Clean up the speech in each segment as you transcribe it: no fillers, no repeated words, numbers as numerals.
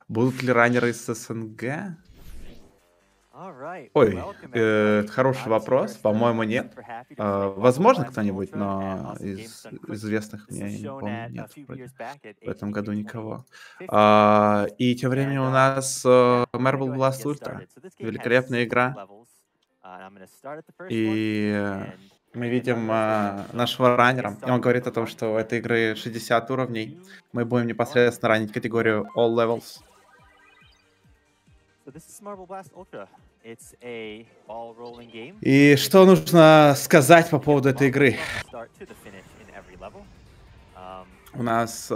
Будут ли раннеры из СНГ? Ой, это хороший вопрос. По-моему, нет. Возможно, кто-нибудь, но из известных мне, я не помню, нет вроде в этом году никого. И тем временем у нас Marble Blast Ultra. Великолепная игра. И мы видим нашего раннера, и он говорит о том, что у этой игры 60 уровней. Мы будем непосредственно ранить категорию All Levels. И что нужно сказать по поводу этой игры? У нас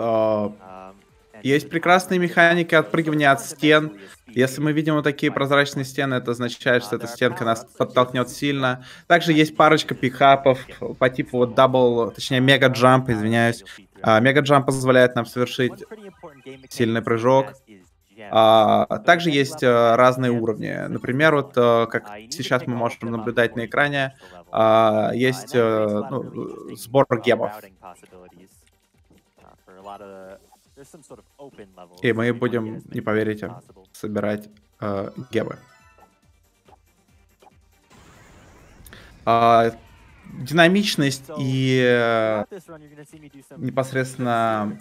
есть прекрасные механики отпрыгивания от стен. Если мы видим вот такие прозрачные стены, это означает, что эта стенка нас подтолкнет сильно. Также есть парочка пикапов по типу вот дабл, точнее мега-джамп, извиняюсь. Мега-джамп позволяет нам совершить сильный прыжок. Также есть разные уровни. Например, вот как сейчас мы можем наблюдать на экране, есть сбор гемов. И мы будем, не поверите, собирать гемы. Динамичность и непосредственно...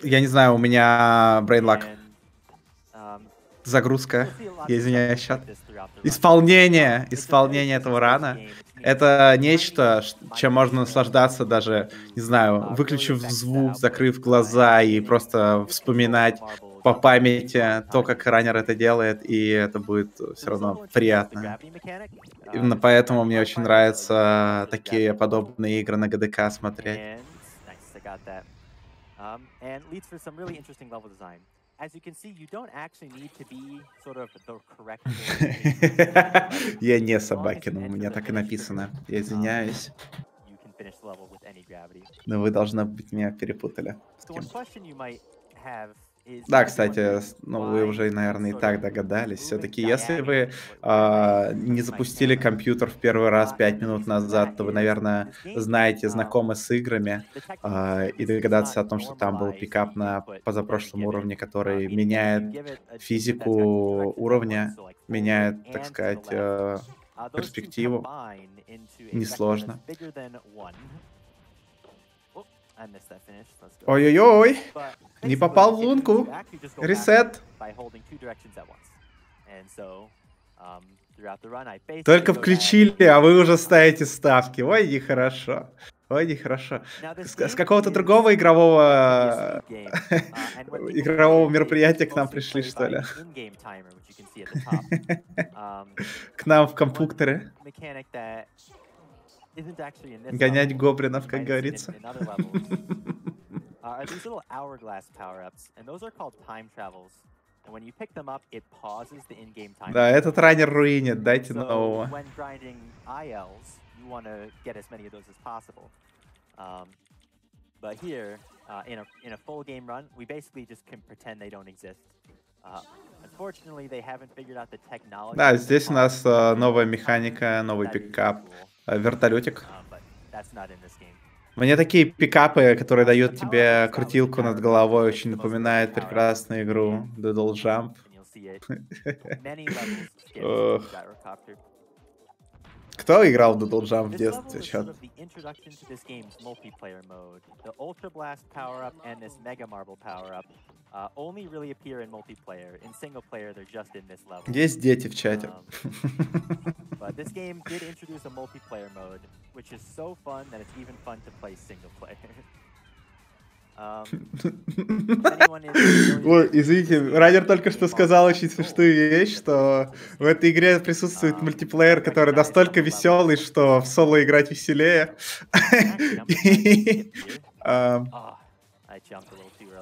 Я не знаю, у меня брейнлаг. Загрузка. Я извиняюсь, чат. Исполнение этого рана. Это нечто, чем можно наслаждаться даже, не знаю, выключив звук, закрыв глаза и просто вспоминать по памяти то, как раннер это делает, и это будет все равно приятно. Именно поэтому мне очень нравятся такие подобные игры на ГДК смотреть. Я не собаки, но у меня так и написано. Я извиняюсь. Но вы, должно быть, меня перепутали. Да, кстати, ну вы уже, наверное, и так догадались. Все-таки, если вы не запустили компьютер в первый раз 5 минут назад, то вы, наверное, знаете, знакомы с играми, и догадаться о том, что там был пикап на позапрошлом уровне, который меняет физику уровня, меняет, так сказать, перспективу. Несложно. Ой-ой-ой! Не попал в лунку. Ресет. Только включили, а вы уже ставите ставки. Ой, нехорошо. Ой, нехорошо. С какого-то другого игрового мероприятия к нам пришли, что ли? К нам в компьютеры. Гонять гоблинов, как говорится. Да, этот раннер руинит, дайте нового. Да, здесь у нас новая механика, новый пикап, вертолетик. Мне такие пикапы, которые дают тебе крутилку над головой, очень напоминают прекрасную игру Doodle Jump. Кто играл в Doodle Jump в детстве? Чат? Есть дети в чате. Ой, извините, раннер только что сказал очень смешную вещь, что в этой игре присутствует мультиплеер, который настолько веселый, что в соло играть веселее.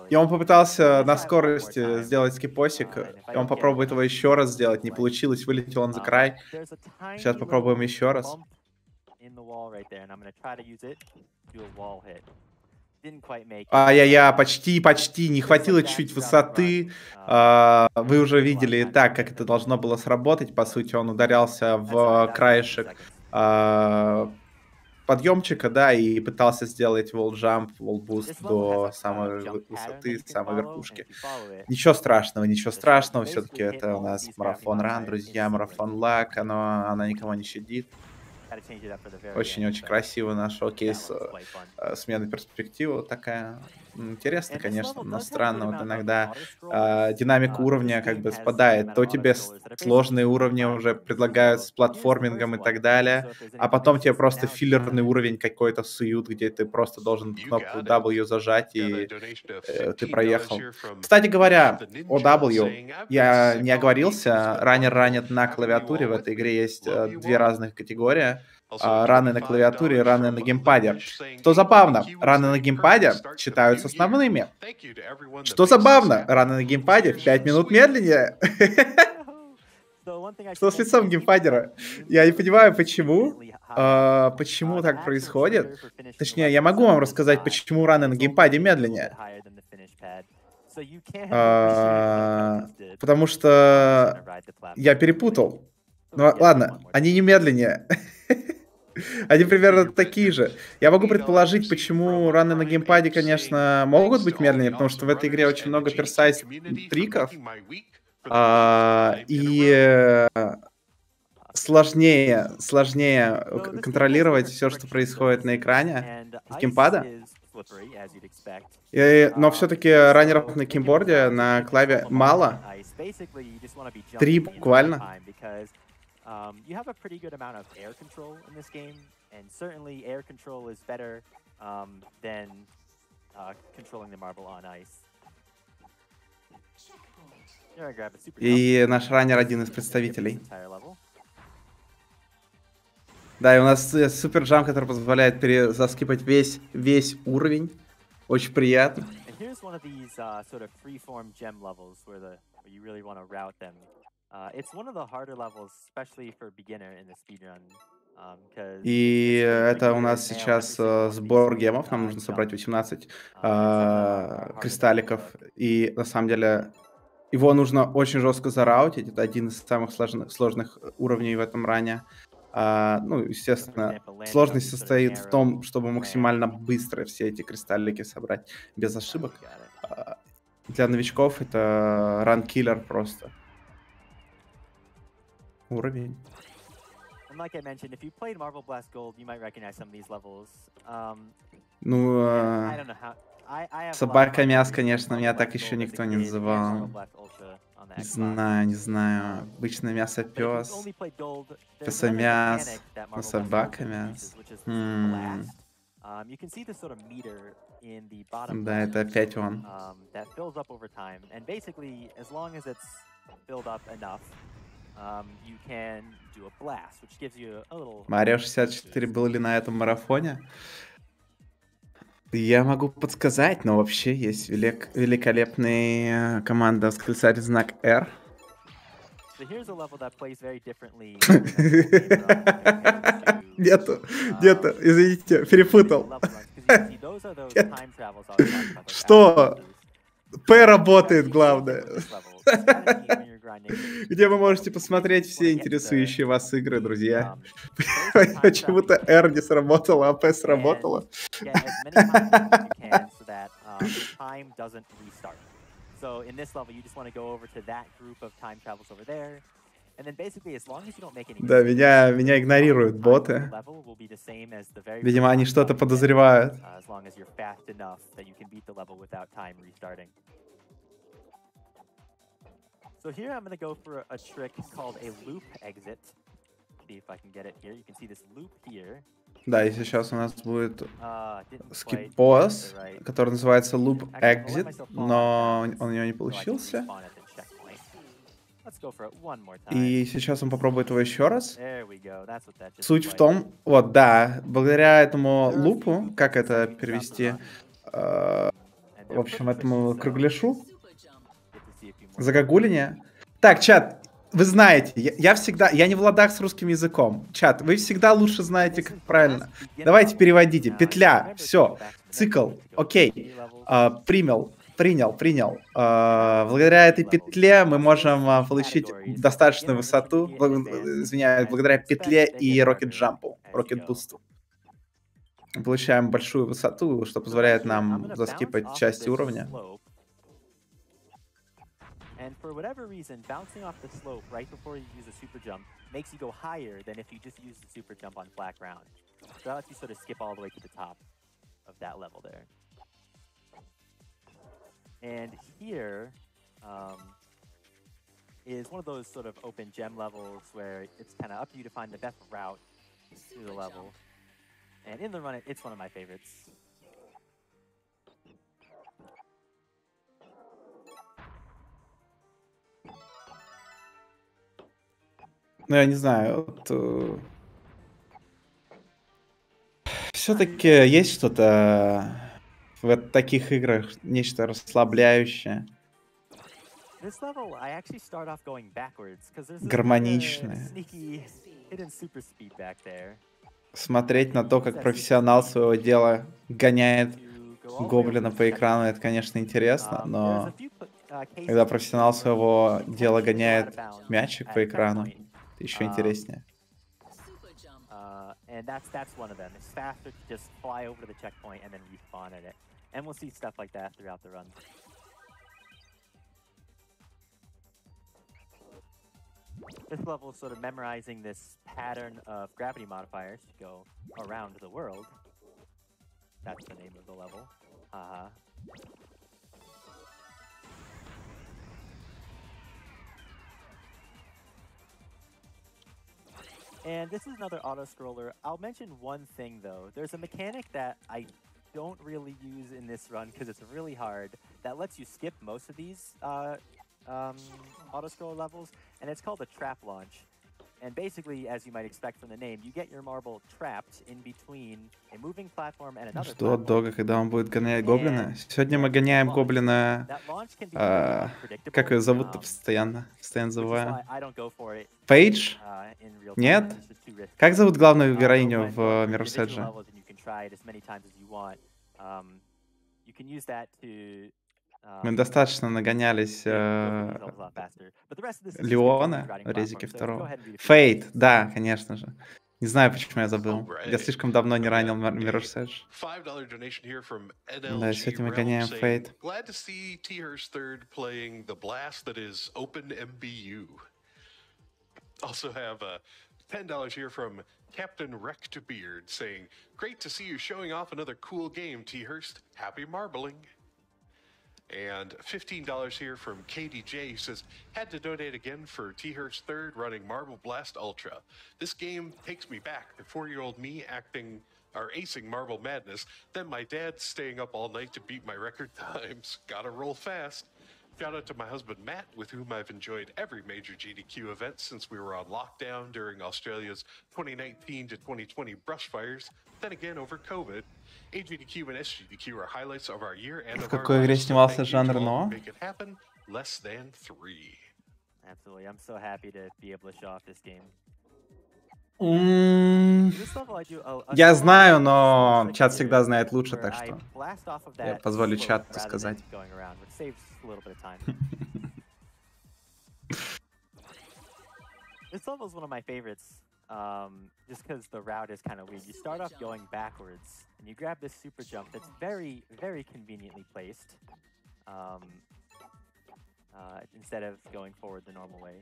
И он попытался на скорости сделать скипосик, и он попробует его еще раз сделать, не получилось, вылетел он за край. Сейчас попробуем еще раз. Ай-яй-яй, почти, не хватило чуть высоты. Вы уже видели и так, как это должно было сработать. По сути, он ударялся в краешек подъемчика, да, и пытался сделать wall jump, wall boost до самой высоты, самой верхушки. Ничего страшного, все-таки это у нас марафон ран, друзья, марафон лак, она никого не щадит. Очень-очень красиво наш шоу-кейс смены перспективы такая. Интересно, конечно, но странно. Вот иногда динамика уровня как бы спадает. То тебе сложные уровни уже предлагают с платформингом и так далее, а потом тебе просто филлерный уровень какой-то суют, где ты просто должен кнопку W зажать, и ты проехал. Кстати говоря, о W, я не оговорился, раннер ранит на клавиатуре. В этой игре есть две разных категории. Раны на клавиатуре и раны на геймпаде. Что забавно, раны на геймпаде считаются основными. Что забавно, раны на геймпаде в 5 минут медленнее. Что с лицом геймпадера? Я не понимаю, почему. Почему так происходит. Точнее, я могу вам рассказать, почему раны на геймпаде медленнее. Потому что я перепутал. Ну ладно, они не медленнее. Они примерно такие же. Я могу предположить, почему раны на геймпаде, конечно, могут быть медленнее, потому что в этой игре очень много персайз триков. И сложнее контролировать все, что происходит на экране с геймпада. Но все-таки раннеров на геймборде, на клаве мало. 3 буквально. You have a pretty good amount of air control in this game, and certainly air control is better than controlling the marble on ice. И наш раннер один из представителей. Да, и у нас супер джамп, который позволяет заскипать весь уровень. Очень приятно. И это у нас сейчас сбор гемов. Нам нужно собрать 18 кристалликов. И на самом деле его нужно очень жестко зараутить. Это один из самых сложных уровней в этом ране. Ну, естественно, сложность состоит в том, чтобы максимально быстро все эти кристаллики собрать без ошибок. Для новичков это ранкиллер просто. Уровень. Ну, собака-мяс, конечно, меня так еще никто не называл. Не знаю. Обычно мясо-пес. Песо-мяс. Ну, собака-мяс. Да, это опять он. Марио 64 был ли на этом марафоне? Я могу подсказать, но вообще есть великолепная команда восклицательный знак R. Нету, извините, перепутал. Что? П работает, главное. Где вы можете посмотреть все интересующие вас игры, друзья. Почему-то R не сработало, а P сработало. Да, меня игнорируют боты. Видимо, они что-то подозревают. So here I'm going to go for a trick called a loop exit. See if I can get it here. You can see this loop here. Да, и сейчас у нас будет скиппоз, который называется loop exit, но он у него не получился. И сейчас он попробует его еще раз. Суть в том, вот, да, благодаря этому лупу, как это перевести, в общем, этому кругляшу, загогулине. Так, чат, вы знаете, я не в ладах с русским языком. Чат, вы всегда лучше знаете, как правильно. Давайте переводите. Петля, все, цикл, окей, принял. Благодаря этой петле мы можем получить достаточную высоту, извиняюсь, благодаря петле и рокет-джампу, рокет-бусту. Получаем большую высоту, что позволяет нам заскипать часть уровня. And for whatever reason, bouncing off the slope right before you use a super jump makes you go higher than if you just use the super jump on flat ground. So that lets you sort of skip all the way to the top of that level there. And here is one of those sort of open gem levels where it's kind of up to you to find the best route through the level. And in the run, it's one of my favorites. Ну, я не знаю, вот, все-таки есть что-то в таких играх, нечто расслабляющее, This level, I actually start off going backwards because there's a гармоничное. sneaky hidden super speed back there. Смотреть на то, как профессионал своего дела гоняет гоблина по экрану, это, конечно, интересно, но когда профессионал своего дела гоняет мячик по экрану, это еще интереснее. And that's one of them. It's faster to just fly over to the checkpoint and then respawn at it. And we'll see stuff like that throughout the run. This level is sort of memorizing this pattern of gravity modifiers to go around the world. That's the name of the level. And this is another auto-scroller. I'll mention one thing, though. There's a mechanic that I don't really use in this run because it's really hard that lets you skip most of these auto-scroller levels, and it's called a trap launch. And basically, as you might expect from the name, you get your marble trapped in between a moving platform and another Что от Дога, когда он будет гонять гоблина? Сегодня мы гоняем гоблина... как ее зовут-то постоянно? Постоянно забываю. Пейдж? Нет? Как зовут главную героиню в Mirror's Edge? Мы достаточно нагонялись Леона в резике второго. Фейт, да, конечно же. Не знаю, почему я забыл. Я слишком давно не ранил Mirror's Edge. Да, сегодня мы гоняем Фейт. Glad to see thearst3rd playing the blast that is OpenMBU. Also have $10 here from Captain Rectbeard saying, "Great to see you showing off another cool game, thearst. Happy marbling." And $15 here from KDJ, who says, "Had to donate again for thearst3rd running Marble Blast Ultra. This game takes me back to 4-year-old me acing Marble Madness, then my dad staying up all night to beat my record times. Gotta roll fast." Shout out to my husband Matt, with whom I've enjoyed every major GDQ event since we were on lockdown during Australia's 2019 to 2020 brushfires, then again over COVID. AGDQ and SGDQ are highlights of our year and of our какой игре lives, so снимался thank you Жан to all Рено? who make it happen. Less than 3. Absolutely, I'm so happy to be able to show off this game. Я знаю, но чат всегда знает лучше, так что я позволю чату сказать. This level is one of my favorites, just because the route is kind of weird. You start off going backwards, and you grab this super jump that's very, very conveniently placed, instead of going forward the normal way.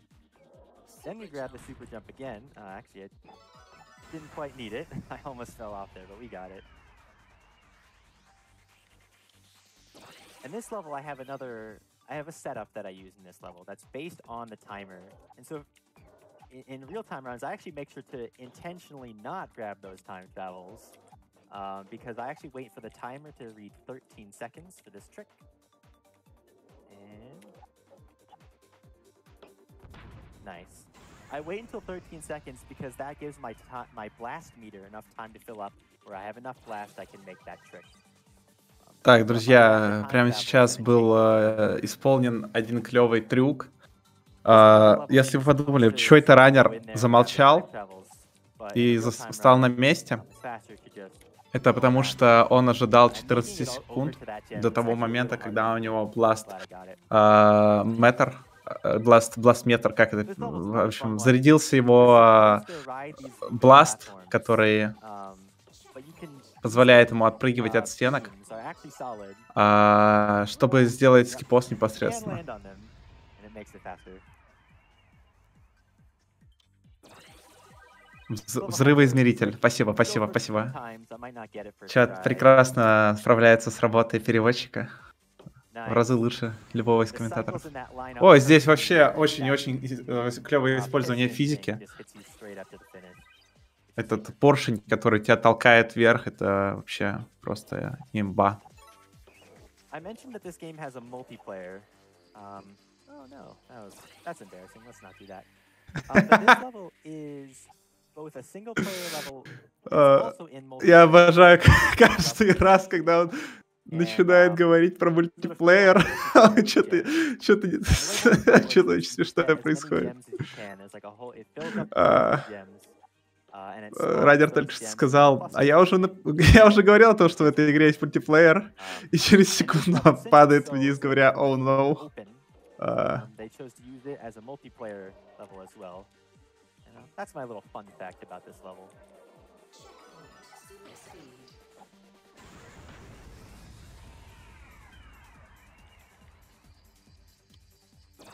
Then you grab the super jump again. Actually, I didn't quite need it. I almost fell off there, but we got it. And this level, I have a setup that I use in this level that's based on the timer. And so in real-time runs, I actually make sure to intentionally not grab those time travels, because I actually wait for the timer to read 13 seconds for this trick. And nice. I wait until 13 seconds because that gives my blast meter enough time to fill up, where I have enough blast I can make that trick. Так, друзья, прямо сейчас был исполнен один клевый трюк. Если вы подумали, что это раннер замолчал и стал на месте, это потому что он ожидал 14 секунд до того момента, когда у него бласт метр, бласт метр, как это, в общем, зарядился его бласт, который позволяет ему отпрыгивать от стенок, чтобы сделать скипос непосредственно. Взрывоизмеритель. Спасибо, спасибо, спасибо. Чат прекрасно справляется с работой переводчика. В разы лучше любого из комментаторов. О, здесь вообще очень-очень клевое использование физики. Этот поршень, который тебя толкает вверх, это вообще просто имба. Я обожаю каждый раз, когда он начинает говорить про мультиплеер, что-то очень смешное происходит. Райдер только что сказал, а я уже говорил о том, что в этой игре есть мультиплеер, и через секунду он падает вниз, говоря «Oh no». That's my little fun fact about this level.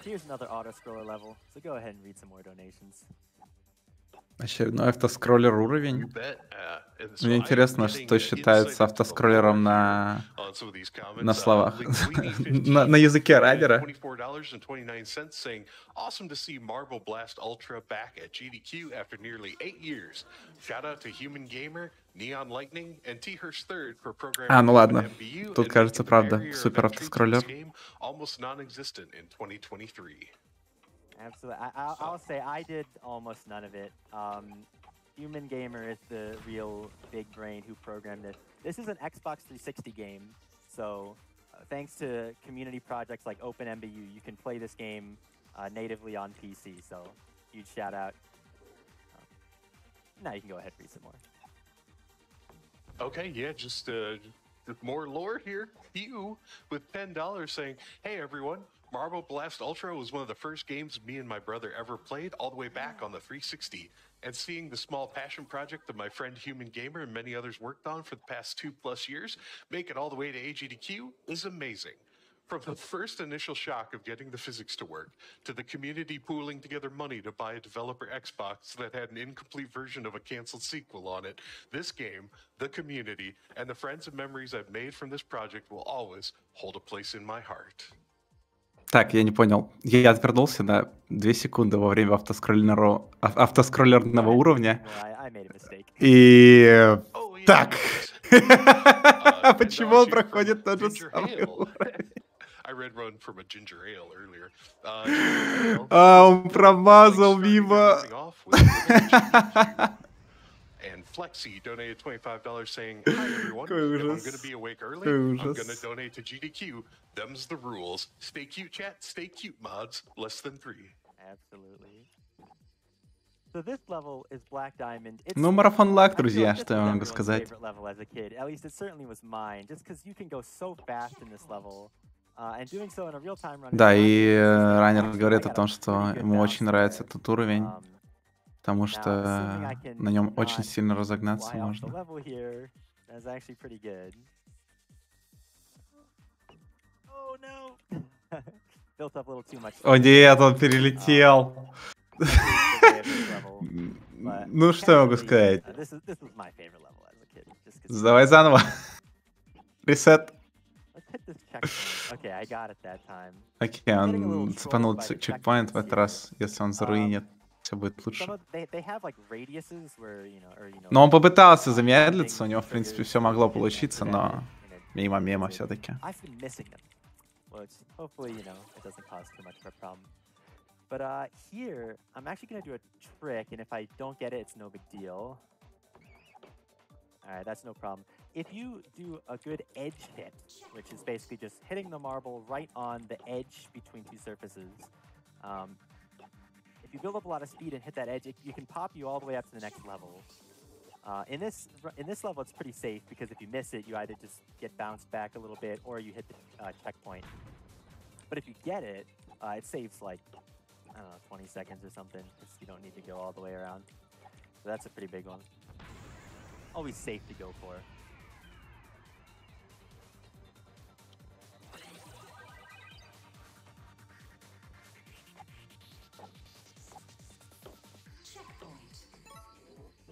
Here's another auto-scroller level, so go ahead and read some more donations. Очередной автоскроллер уровень. Мне интересно, что считается автоскроллером на словах, на языке райдера. Awesome to see Marble Blast Ultra back at GDQ after nearly 8 years. Shout out to Human Gamer, Neon Lightning, and thearst3rd for programming. Ну ладно. Тут кажется, правда, супер автоскроллер. Almost non-existent in 2023. Absolutely. I'll say I did almost none of it. Human Gamer is the real big brain who programmed it. This is an Xbox 360 game, so thanks to community projects like OpenMBU, you can play this game natively on PC, so huge shout out. Now you can go ahead and read some more. Okay, yeah, just more lore here. You with $10 saying, hey everyone, Marble Blast Ultra was one of the first games me and my brother ever played all the way back on the 360. And seeing the small passion project that my friend Human Gamer and many others worked on for the past 2+ years make it all the way to AGDQ is amazing. From the first initial shock of getting the physics to work, to the community pooling together money to buy a developer Xbox that had an incomplete version of a canceled sequel on it, this game, the community, and the friends and memories I've made from this project will always hold a place in my heart. Так, я не понял. Я отвернулся на 2 секунды во время автоскроллерного уровня. И... Так. Почему он проходит тот же самый уровень? Он промазал мимо. And Flexi donated $25 saying, hi everyone, if I'm going to be awake early, I'm going to donate to GDQ. Them's the rules. Stay cute, chat. Stay cute, mods. Less than 3. Absolutely. So this level is Black Diamond. Ну, марафон лаг, друзья, что я могу сказать. At least it certainly was mine, just because you can go so fast in this level. And doing so in a real-time run. Да, и Райнер говорит о том, что ему очень нравится этот уровень. Потому что на нем очень сильно разогнаться можно. О нет, он перелетел. Ну, что я могу сказать? Давай заново. Ресет. Окей, он цепанул чекпоинт в этот раз, если он заруинит. Все будет лучше. Но он попытался замедлиться, у него, в принципе, все могло получиться, но мимо все-таки. But here, I'm actually going to do a trick, and if I don't get it, it's no big deal. Alright, that's no problem. If you do a good edge hit, which is basically just hitting the marble right on the edge between two surfaces, if you build up a lot of speed and hit that edge, you can pop you all the way up to the next level. In this level, it's pretty safe, because if you miss it, you either just get bounced back a little bit, or you hit the checkpoint. But if you get it, it saves like, I don't know, 20 seconds or something, because you don't need to go all the way around. So that's a pretty big one. Always safe to go for.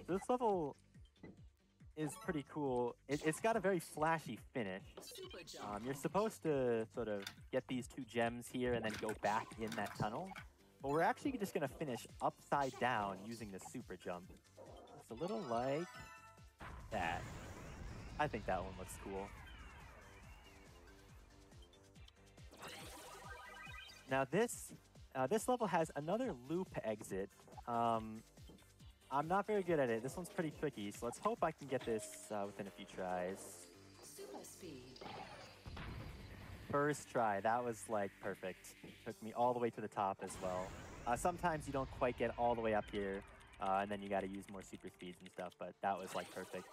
This level is pretty cool. It's got a very flashy finish. You're supposed to sort of get these 2 gems here and then go back in that tunnel. But we're actually just going to finish upside down using the super jump. It's a little like that. I think that one looks cool. Now this level has another loop exit. I'm not very good at it. This one's pretty tricky, so let's hope I can get this within a few tries. Super speed. First try, that was like perfect. Took me all the way to the top as well. Sometimes you don't quite get all the way up here, and then you got to use more super speeds and stuff, but that was like perfect.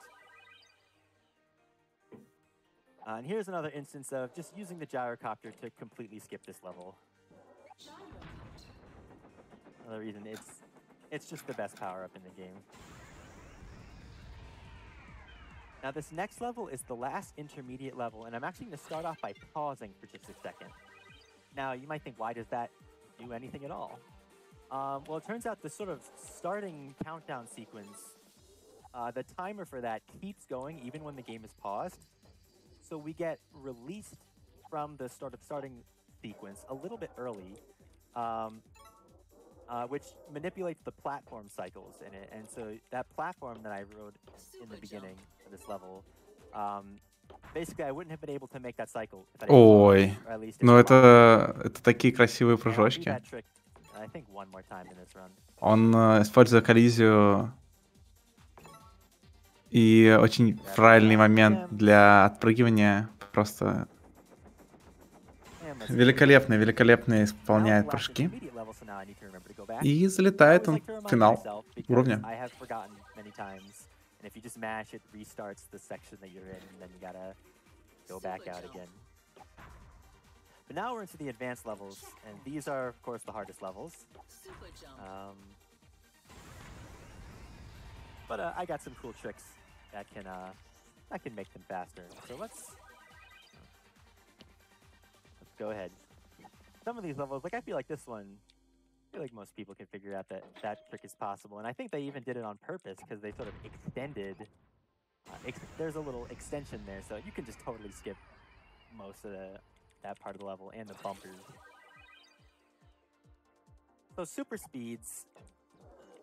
And here's another instance of just using the gyrocopter to completely skip this level. Another reason it's just the best power-up in the game. Now this next level is the last intermediate level, and I'm actually going to start off by pausing for just a second. Now you might think, why does that do anything at all? Well, it turns out the sort of starting countdown sequence, the timer for that keeps going even when the game is paused. So we get released from the starting sequence a little bit early, which manipulates the platform cycles in it. And so that platform that I wrote in the beginning of this level, basically I wouldn't have been able to make that cycle if I didn't. Ой, ну это такие красивые прыжочки. I think one more time in this run. Он использует коллизию и очень правильный момент для отпрыгивания. Просто великолепно исполняет прыжки. И залетает он в финал уровня. But now we're into the advanced levels, and these are, of course, the hardest levels. But I got some cool tricks that can make them faster. So let's go ahead. Some of these levels, like I feel like this one, I feel like most people can figure out that trick is possible, and I think they even did it on purpose because they sort of extended. There's a little extension there, so you can just totally skip most of that part of the level and the bumpers. So super speeds,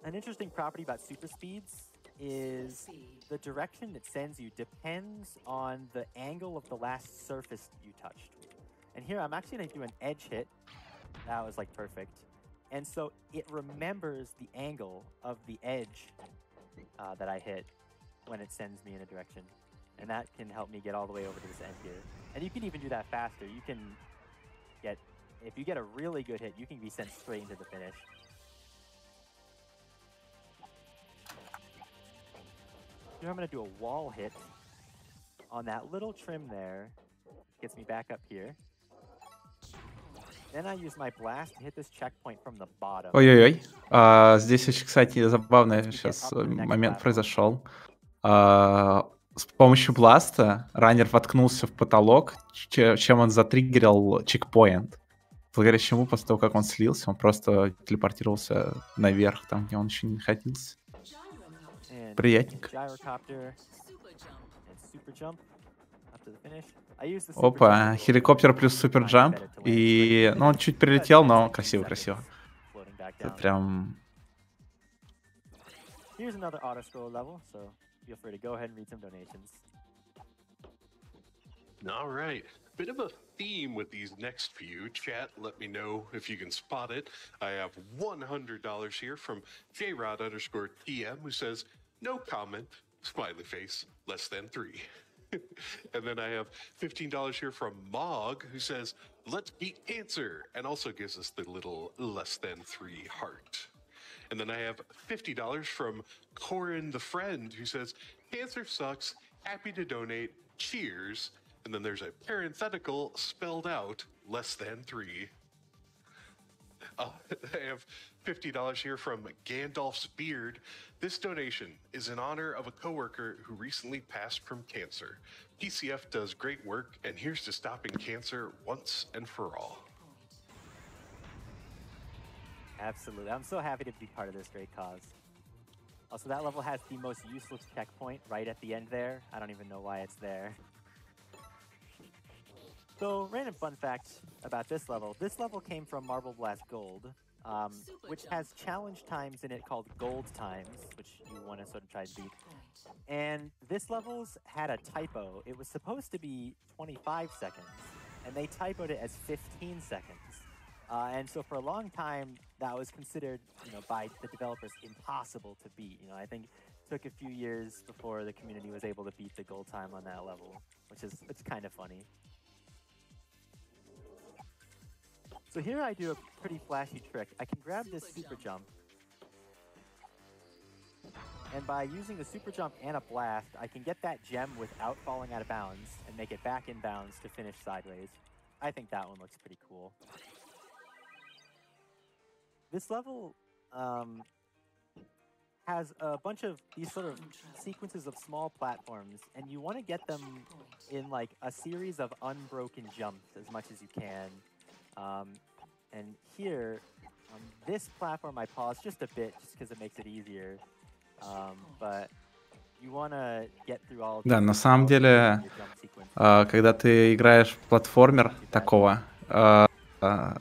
an interesting property about super speeds is the direction it sends you depends on the angle of the last surface you touched. And here I'm actually going to do an edge hit. That was like perfect. And so it remembers the angle of the edge that I hit when it sends me in a direction. And that can help me get all the way over to this end here. And you can even do that faster. You can get, if you get a really good hit, you can be sent straight into the finish. Here I'm going to do a wall hit on that little trim there. Gets me back up here. Then I use my blast to hit this checkpoint from the bottom. Ой-ой-ой. Здесь очень, кстати, забавный сейчас момент произошел. С помощью бласта раннер воткнулся в потолок, чем он затриггерил чекпоинт. Благодаря чему, после того, как он слился, он просто телепортировался наверх, там, где он еще не находился. Приятненько. Опа, хеликоптер плюс суперджамп. И, ну, он чуть прилетел, но красиво-красиво. Это прям... Feel free to go ahead and read some donations. All right. Bit of a theme with these next few. Chat, let me know if you can spot it. I have $100 here from JRod_TM who says, no comment, smiley face, less than 3. And then I have $15 here from Mog who says, let's beat cancer, and also gives us the little less than 3 heart. And then I have $50 from Corin the Friend, who says, cancer sucks, happy to donate, cheers. And then there's a parenthetical spelled out, less than 3. I have $50 here from Gandalf's Beard. This donation is in honor of a coworker who recently passed from cancer. PCF does great work, and here's to stopping cancer once and for all. Absolutely. I'm so happy to be part of this great cause. Also, that level has the most useless checkpoint right at the end there. I don't even know why it's there. So, random fun fact about this level. This level came from Marble Blast Gold, which has challenge times in it called gold times, which you want to sort of try to beat. And this level's had a typo. It was supposed to be 25 seconds, and they typoed it as 15 seconds. And so for a long time, that was considered, by the developers impossible to beat. I think it took a few years before the community was able to beat the gold time on that level, it's kind of funny. So here I do a pretty flashy trick. I can grab this super jump, and by using the super jump and a blast, I can get that gem without falling out of bounds and make it back in bounds to finish sideways. I think that one looks pretty cool. This level has a bunch of these sort of sequences of small platforms, and you want to get them in like a series of unbroken jumps as much as you can. And here, on this platform, I pause just a bit just because it makes it easier. But you want to get through all. Да, на самом деле, когда ты играешь в платформер такого,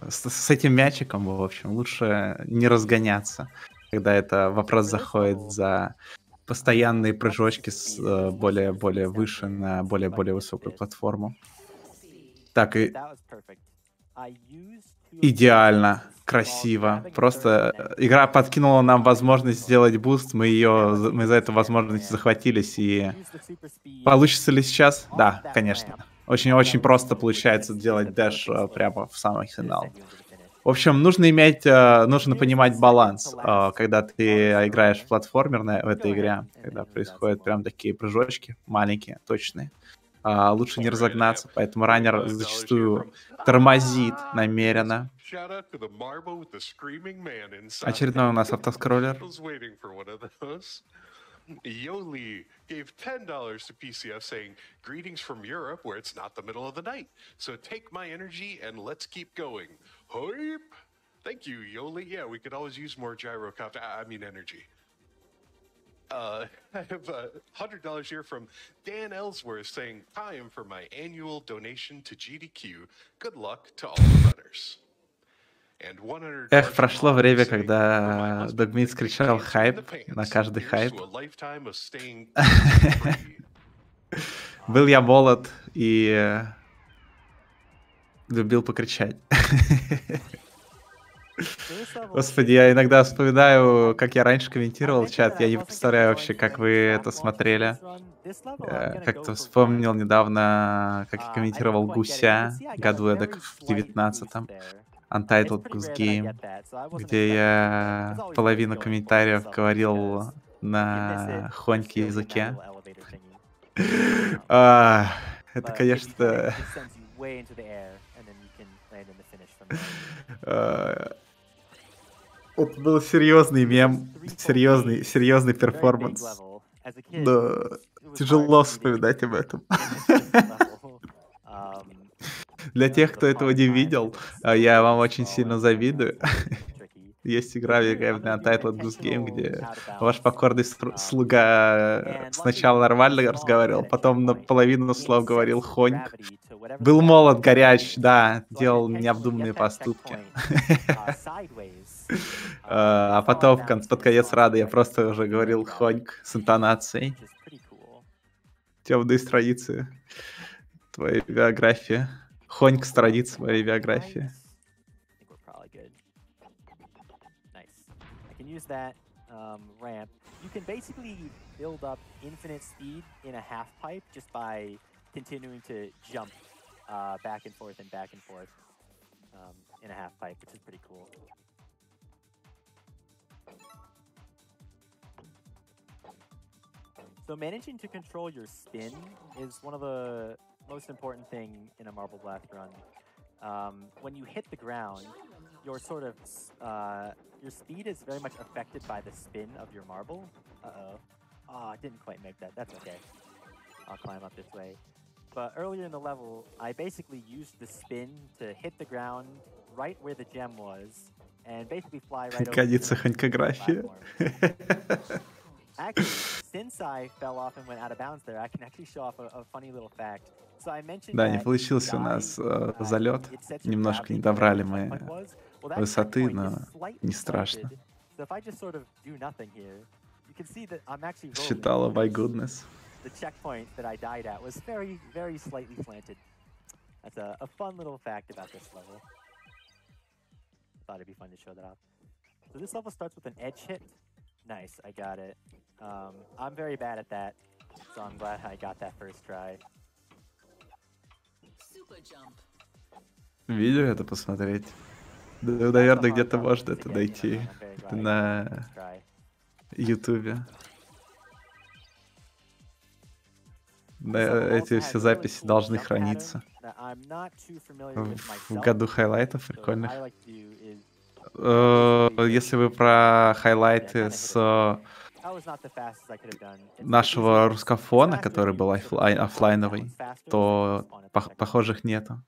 с этим мячиком, в общем, лучше не разгоняться, когда это вопрос заходит за постоянные прыжочки с более выше на более высокую платформу. Так, и идеально, красиво. Просто игра подкинула нам возможность сделать буст, мы за эту возможность захватились. И получится ли сейчас? Да, конечно. Очень просто получается делать дэш прямо в самый финал. В общем, нужно понимать баланс, когда ты играешь в платформер в этой игре, когда происходят прям такие прыжочки маленькие, точные. Лучше не разогнаться, поэтому раннер зачастую тормозит намеренно. Очередной у нас автоскроллер. Yoli gave $10 to PCF saying, "Greetings from Europe, where it's not the middle of the night. So take my energy and let's keep going." Hype! Thank you, Yoli. Yeah, we could always use more gyrocopter. Energy. I have $100 here from Dan Ellsworth saying, "Time for my annual donation to GDQ. Good luck to all the runners." Эх, прошло время, когда Догмитс кричал хайп на каждый хайп. Был я молод и любил покричать. Господи, я иногда вспоминаю, как я раньше комментировал чат. Я не представляю вообще, как вы это смотрели. Как-то вспомнил недавно, как я комментировал Гуся, году эдак в 19-м. Untitled Goose Game, где я половину комментариев говорил на хоньке языке. Это, конечно... Это был серьезный мем, серьезный перформанс. Но тяжело вспоминать об этом. Для тех, кто этого не видел, я вам очень сильно завидую. Есть игра великолепная Untitled Goose Game, где ваш покорный слуга сначала нормально разговаривал, потом наполовину слов говорил хоньк. Был молод, горяч, да, делал необдуманные поступки. А потом под конец рады я просто уже говорил хоньк с интонацией. Темные страницы твоей биографии. Хоньк страниц моей биографии. Use that ramp. You can basically build up infinite speed in a half pipe just by continuing to jump back and forth in a half pipe, which is pretty cool. So managing to control your spin is one of the most important thing in a Marble Blast run. When you hit the ground, your your speed is very much affected by the spin of your marble. I didn't quite make that. That's okay. I'll climb up this way. But earlier in the level, I basically used the spin to hit the ground right where the gem was, and basically fly right over the platform. Actually, since I fell off and went out of bounds there, I can actually show off a funny little fact. So I mentioned Да, не that получился у нас залет. Немножко не добрали мы высоты, но не страшно. So if I just sort of do nothing here, you can see that I'm actually rolling. Считала, my goodness. The checkpoint that I died at was very, very slightly slanted. That's a fun little fact about this level. Thought it'd be fun to show that off. So this level starts with an edge hit. Nice, I got it. I'm very bad at that, so I'm glad I got that first try. Видео это посмотреть. Да, наверное, где-то можно это найти на Ютубе. Эти все записи должны храниться. В году хайлайтов прикольных. Если вы про хайлайты с нашего русскофона, который был оффлайновый, то похожих нету.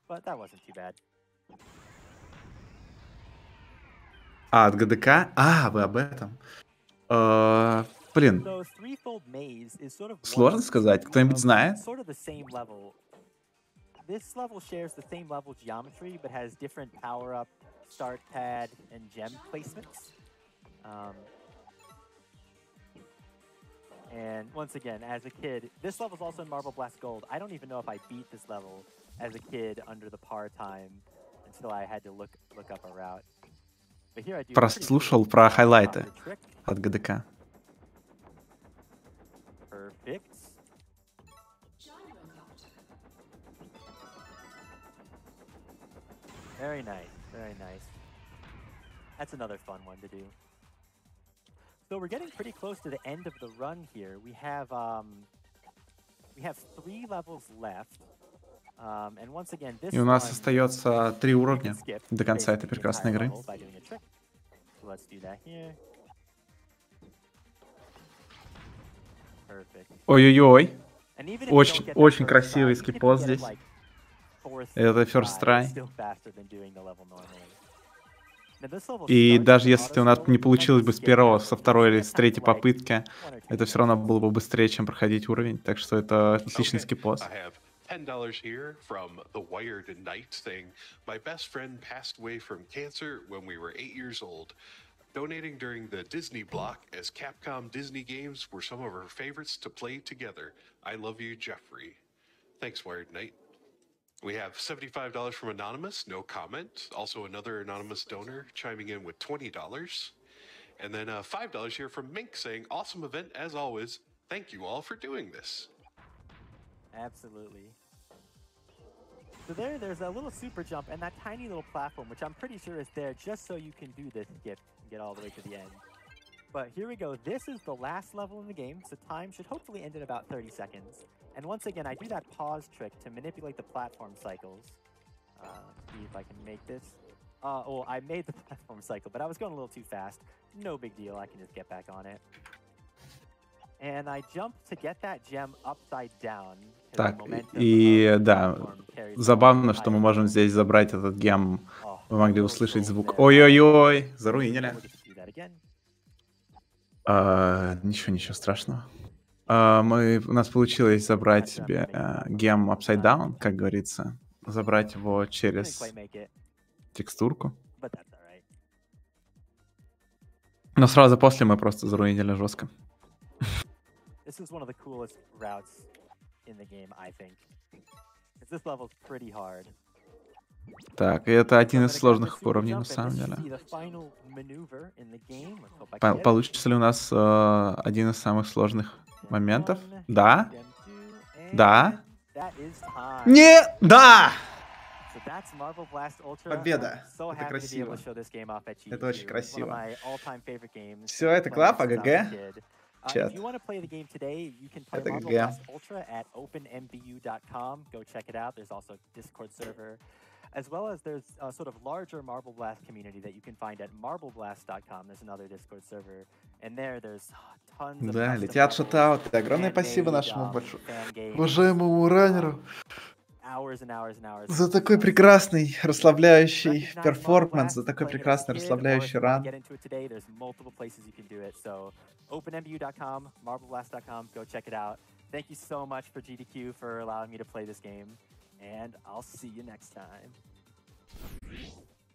А, от ГДК? А, вы об этом. Блин, сложно сказать. Кто-нибудь знает? This level shares the same level geometry, but has different power-up, start pad, and gem placements. And once again, as a kid, this level is also in Marble Blast Gold. I don't even know if I beat this level as a kid under the par time until I had to look up a route. But here I do. Прослушал про хайлайты от ГДК. Perfect. Very nice, very nice. That's another fun one to do. So we're getting pretty close to the end of the run here. We have 3 levels left. And once again, this И у нас остается 3 уровня до конца этой прекрасной игры. Ой-ой-ой. Очень красивый скипоз здесь. Это first try. И даже если у нас не получилось бы с первого, со второй или с третьей попытки, это все равно было бы быстрее, чем проходить уровень. Так что это отличный скипоз. $10 here from the Wired Knight saying, my best friend passed away from cancer when we were 8 years old. Donating during the Disney block as Capcom Disney games were some of her favorites to play together. I love you, Jeffrey. Thanks, Wired Knight. We have $75 from Anonymous, no comment. Also another anonymous donor chiming in with $20. And then $5 here from Mink saying, awesome event as always. Thank you all for doing this. Absolutely. So there's a little super jump and that tiny little platform, which I'm pretty sure is there just so you can do this skip and get all the way to the end. But here we go. This is the last level in the game, so time should hopefully end in about 30 seconds. And once again, I do that pause trick to manipulate the platform cycles. See if I can make this. Well, I made the platform cycle, but I was going a little too fast. No big deal. I can just get back on it. And I jump to get that gem upside down. Так, и да, забавно, что мы можем здесь забрать этот гем. Вы могли услышать звук. Ой-ой-ой, заруинили. Ничего страшного. У нас получилось забрать себе гем upside down, как говорится. Забрать его через текстурку. Но сразу после мы просто заруинили жестко. Так, и это один из сложных уровней, на самом деле. Получится ли у нас один из самых сложных моментов? Да? Да? Не! Да! Победа! Это красиво. Это очень красиво. Все, это класс, АГГ. Chat. Это ГГ. As well as there's a sort of larger Marble Blast community that you can find at marbleblast.com. There's another Discord server, and there's tons of... Да, летят шатауты. Огромное спасибо нашему уважаемому раннеру. За такой прекрасный, расслабляющий перформанс, за такой прекрасный, расслабляющий ран. OpenMBU.com, MarbleBlast.com, go check it out. Thank you so much for GDQ for allowing me to play this game, and I'll see you next time.